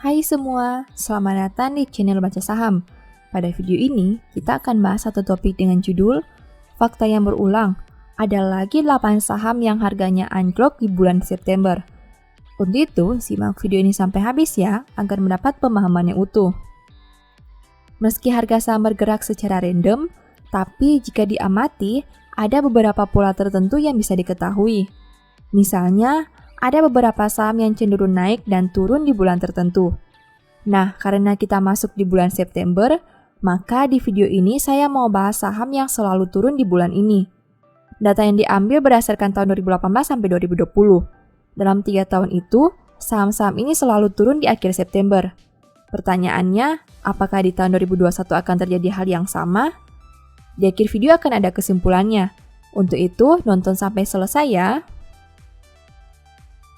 Hai semua, selamat datang di channel Baca Saham. Pada video ini, kita akan bahas satu topik dengan judul Fakta yang berulang, ada lagi 8 saham yang harganya anjlok di bulan September. Untuk itu, simak video ini sampai habis ya, agar mendapat pemahaman yang utuh. Meski harga saham bergerak secara random, tapi jika diamati, ada beberapa pola tertentu yang bisa diketahui. Misalnya, ada beberapa saham yang cenderung naik dan turun di bulan tertentu. Nah, karena kita masuk di bulan September, maka di video ini saya mau bahas saham yang selalu turun di bulan ini. Data yang diambil berdasarkan tahun 2018 sampai 2020. Dalam 3 tahun itu, saham-saham ini selalu turun di akhir September. Pertanyaannya, apakah di tahun 2021 akan terjadi hal yang sama? Di akhir video akan ada kesimpulannya. Untuk itu, nonton sampai selesai ya.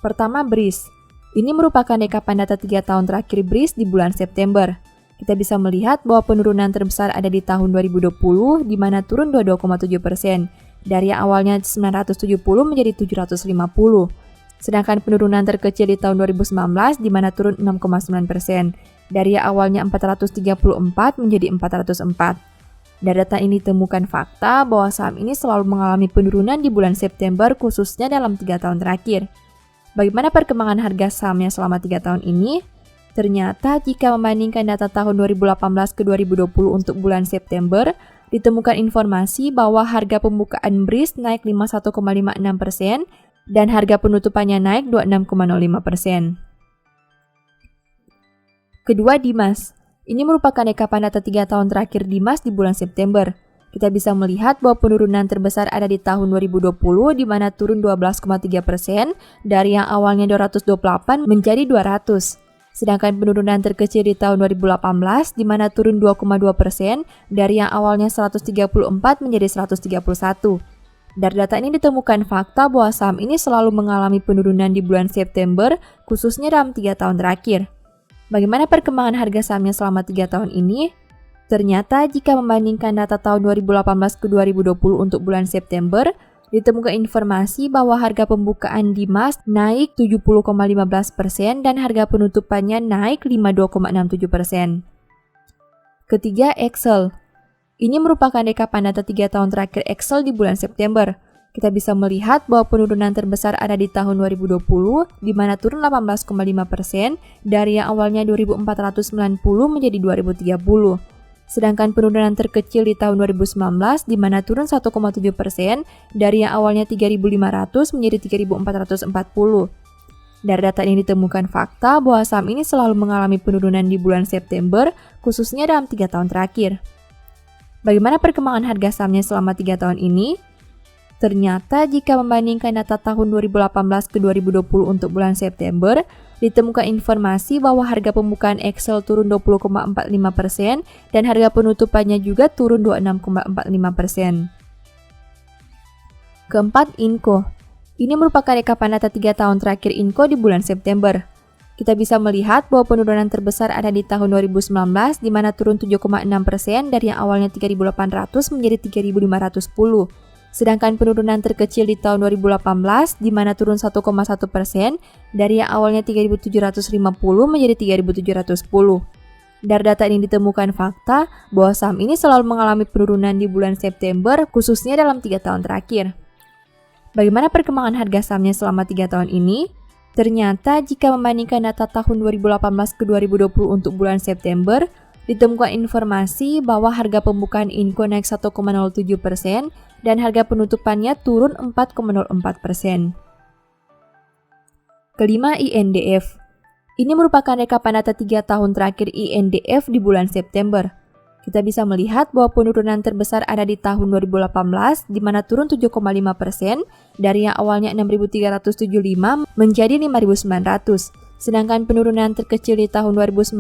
Pertama, Breeze. Ini merupakan rekapan data 3 tahun terakhir Breeze di bulan September. Kita bisa melihat bahwa penurunan terbesar ada di tahun 2020, di mana turun 22,7%, dari yang awalnya 970 menjadi 750. Sedangkan penurunan terkecil di tahun 2019, di mana turun 6,9%, dari yang awalnya 434 menjadi 404. Dari data ini ditemukan fakta bahwa saham ini selalu mengalami penurunan di bulan September, khususnya dalam 3 tahun terakhir. Bagaimana perkembangan harga sahamnya selama 3 tahun ini? Ternyata jika membandingkan data tahun 2018 ke 2020 untuk bulan September, ditemukan informasi bahwa harga pembukaan Breeze naik 51,56% dan harga penutupannya naik 26,05%. Kedua, Dimas. Ini merupakan rekapan data 3 tahun terakhir Dimas di bulan September. Kita bisa melihat bahwa penurunan terbesar ada di tahun 2020, di mana turun 12,3% dari yang awalnya 228 menjadi 200. Sedangkan penurunan terkecil di tahun 2018, di mana turun 2,2% dari yang awalnya 134 menjadi 131. Dari data ini ditemukan fakta bahwa saham ini selalu mengalami penurunan di bulan September, khususnya dalam 3 tahun terakhir. Bagaimana perkembangan harga sahamnya selama 3 tahun ini? Ternyata jika membandingkan data tahun 2018 ke 2020 untuk bulan September, ditemukan informasi bahwa harga pembukaan Dimas naik 70,15% dan harga penutupannya naik 52,67%. Ketiga, Excel. Ini merupakan rekapan data 3 tahun terakhir Excel di bulan September. Kita bisa melihat bahwa penurunan terbesar ada di tahun 2020, di mana turun 18,5% dari yang awalnya 2.490 menjadi 2.030. Sedangkan penurunan terkecil di tahun 2019, di mana turun 1,7% dari yang awalnya 3.500 menjadi 3.440. Dari data ini ditemukan fakta bahwa saham ini selalu mengalami penurunan di bulan September, khususnya dalam 3 tahun terakhir. Bagaimana perkembangan harga sahamnya selama 3 tahun ini? Ternyata jika membandingkan data tahun 2018 ke 2020 untuk bulan September, ditemukan informasi bahwa harga pembukaan Excel turun 20,45% dan harga penutupannya juga turun 26,45%. Keempat, Inco. Ini merupakan rekapan data 3 tahun terakhir Inco di bulan September. Kita bisa melihat bahwa penurunan terbesar ada di tahun 2019, di mana turun 7,6% dari yang awalnya 3.800 menjadi 3.510. Sedangkan penurunan terkecil di tahun 2018, di mana turun 1,1% dari yang awalnya 3.750 menjadi 3.710. Dari data ini ditemukan fakta bahwa saham ini selalu mengalami penurunan di bulan September, khususnya dalam 3 tahun terakhir. Bagaimana perkembangan harga sahamnya selama 3 tahun ini? Ternyata jika membandingkan data tahun 2018 ke 2020 untuk bulan September, ditemukan informasi bahwa harga pembukaan Inco naik 1,07% dan harga penutupannya turun 4,04%. Kelima, INDF. Ini merupakan rekapan data 3 tahun terakhir INDF di bulan September. Kita bisa melihat bahwa penurunan terbesar ada di tahun 2018, di mana turun 7,5% dari yang awalnya 6.375 menjadi 5.900. Sedangkan penurunan terkecil di tahun 2019,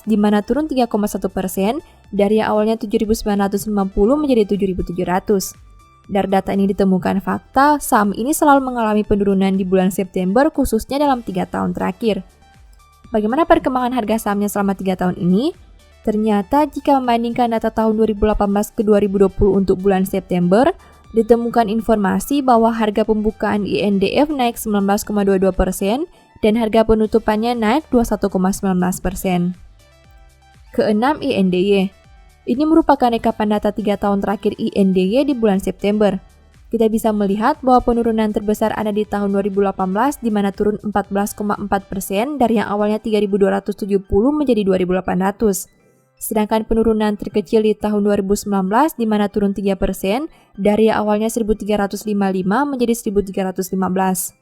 di mana turun 3,1% dari yang awalnya 7.950 menjadi 7.700. Dari data ini ditemukan fakta saham ini selalu mengalami penurunan di bulan September, khususnya dalam 3 tahun terakhir. Bagaimana perkembangan harga sahamnya selama 3 tahun ini? Ternyata jika membandingkan data tahun 2018 ke 2020 untuk bulan September, ditemukan informasi bahwa harga pembukaan INDF naik 19,22% dan harga penutupannya naik 21,19%. Keenam, INDY. Ini merupakan rekapan data 3 tahun terakhir INDY di bulan September. Kita bisa melihat bahwa penurunan terbesar ada di tahun 2018 di mana turun 14,4% dari yang awalnya 3.270 menjadi 2.800. Sedangkan penurunan terkecil di tahun 2019 di mana turun 3% dari yang awalnya 1.355 menjadi 1.315.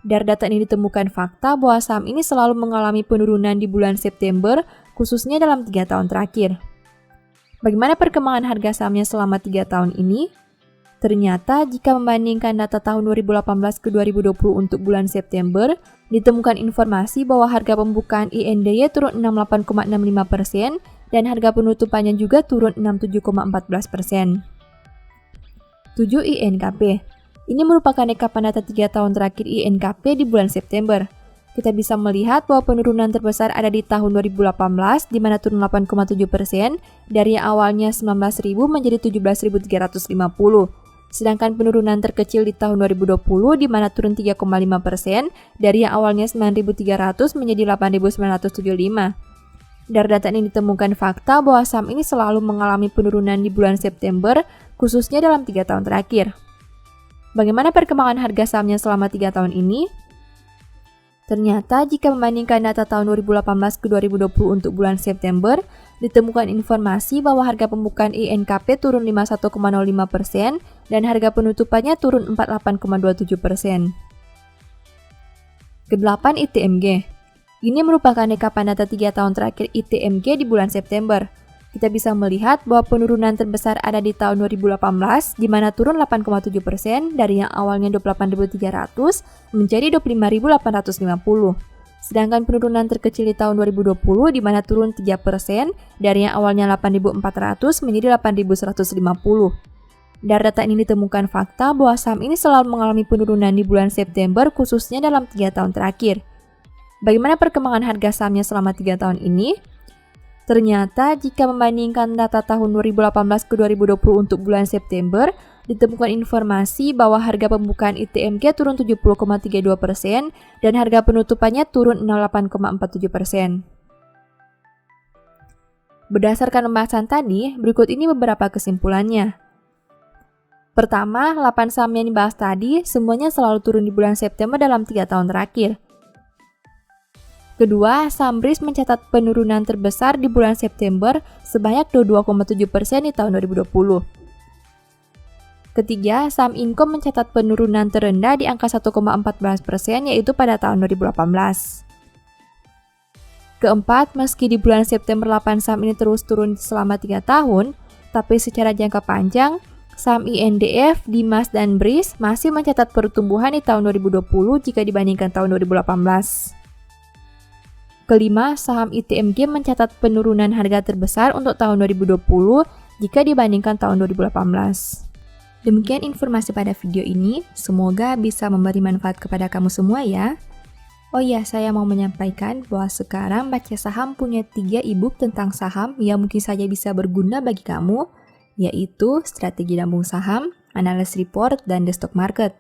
Dari data ini ditemukan fakta bahwa saham ini selalu mengalami penurunan di bulan September, khususnya dalam 3 tahun terakhir. Bagaimana perkembangan harga sahamnya selama 3 tahun ini? Ternyata jika membandingkan data tahun 2018 ke 2020 untuk bulan September, ditemukan informasi bahwa harga pembukaan INDY turun 68,65% dan harga penutupannya juga turun 67,14%. 7. INKP. Ini merupakan rekapan data 3 tahun terakhir INKP di bulan September. Kita bisa melihat bahwa penurunan terbesar ada di tahun 2018 di mana turun 8,7% dari yang awalnya 19.000 menjadi 17.350. Sedangkan penurunan terkecil di tahun 2020 di mana turun 3,5% dari yang awalnya 9.300 menjadi 8.975. Dari data ini ditemukan fakta bahwa saham ini selalu mengalami penurunan di bulan September, khususnya dalam 3 tahun terakhir. Bagaimana perkembangan harga sahamnya selama 3 tahun ini? Ternyata jika membandingkan data tahun 2018 ke 2020 untuk bulan September, ditemukan informasi bahwa harga pembukaan INKP turun 51,05% dan harga penutupannya turun 48,27%. Kedelapan, ITMG. Ini merupakan rekapan data 3 tahun terakhir ITMG di bulan September. Kita bisa melihat bahwa penurunan terbesar ada di tahun 2018, di mana turun 8,7% dari yang awalnya 28.300 menjadi 25.850. Sedangkan penurunan terkecil di tahun 2020, di mana turun 3% dari yang awalnya 8.400 menjadi 8.150. Dari data ini ditemukan fakta bahwa saham ini selalu mengalami penurunan di bulan September, khususnya dalam 3 tahun terakhir. Bagaimana perkembangan harga sahamnya selama 3 tahun ini? Ternyata jika membandingkan data tahun 2018 ke 2020 untuk bulan September, ditemukan informasi bahwa harga pembukaan ITMG turun 70,32% dan harga penutupannya turun 08,47%. Berdasarkan pembahasan tadi, berikut ini beberapa kesimpulannya. Pertama, 8 saham yang dibahas tadi semuanya selalu turun di bulan September dalam 3 tahun terakhir. Kedua, saham BRIS mencatat penurunan terbesar di bulan September sebanyak 22,7% di tahun 2020. Ketiga, saham Income mencatat penurunan terendah di angka 1,14% yaitu pada tahun 2018. Keempat, meski di bulan September 8 saham ini terus turun selama 3 tahun, tapi secara jangka panjang, saham INDF, Dimas, dan BRIS masih mencatat pertumbuhan di tahun 2020 jika dibandingkan tahun 2018. Kelima, saham ITMG mencatat penurunan harga terbesar untuk tahun 2020 jika dibandingkan tahun 2018. Demikian informasi pada video ini, semoga bisa memberi manfaat kepada kamu semua ya. Oh iya, saya mau menyampaikan bahwa sekarang Baca Saham punya 3 e-book tentang saham yang mungkin saja bisa berguna bagi kamu, yaitu Strategi Nabung Saham, Analysis Report, dan The Stock Market.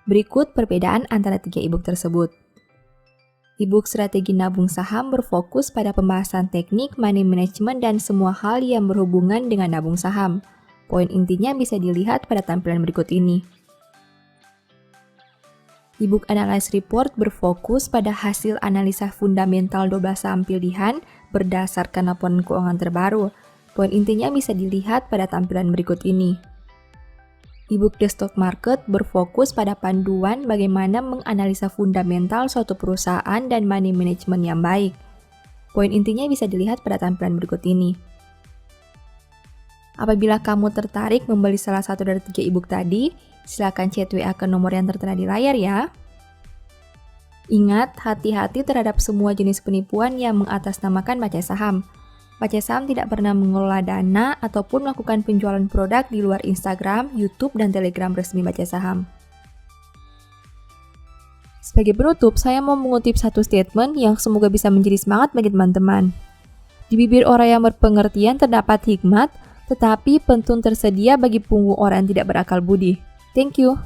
Berikut perbedaan antara 3 e-book tersebut. E-book Strategi Nabung Saham berfokus pada pembahasan teknik, money management, dan semua hal yang berhubungan dengan nabung saham. Poin intinya bisa dilihat pada tampilan berikut ini. E-book Analysis Report berfokus pada hasil analisa fundamental 12 saham pilihan berdasarkan laporan keuangan terbaru. Poin intinya bisa dilihat pada tampilan berikut ini. E-book The Stock Market berfokus pada panduan bagaimana menganalisa fundamental suatu perusahaan dan money management yang baik. Poin intinya bisa dilihat pada tampilan berikut ini. Apabila kamu tertarik membeli salah satu dari 3 e-book tadi, silakan chat WA ke nomor yang tertera di layar ya. Ingat, hati-hati terhadap semua jenis penipuan yang mengatasnamakan baca saham. Baca Saham tidak pernah mengelola dana ataupun melakukan penjualan produk di luar Instagram, YouTube, dan Telegram resmi Baca Saham. Sebagai penutup, saya mau mengutip satu statement yang semoga bisa menjadi semangat bagi teman-teman. Di bibir orang yang berpengertian terdapat hikmat, tetapi pentun tersedia bagi punggung orang yang tidak berakal budi. Thank you.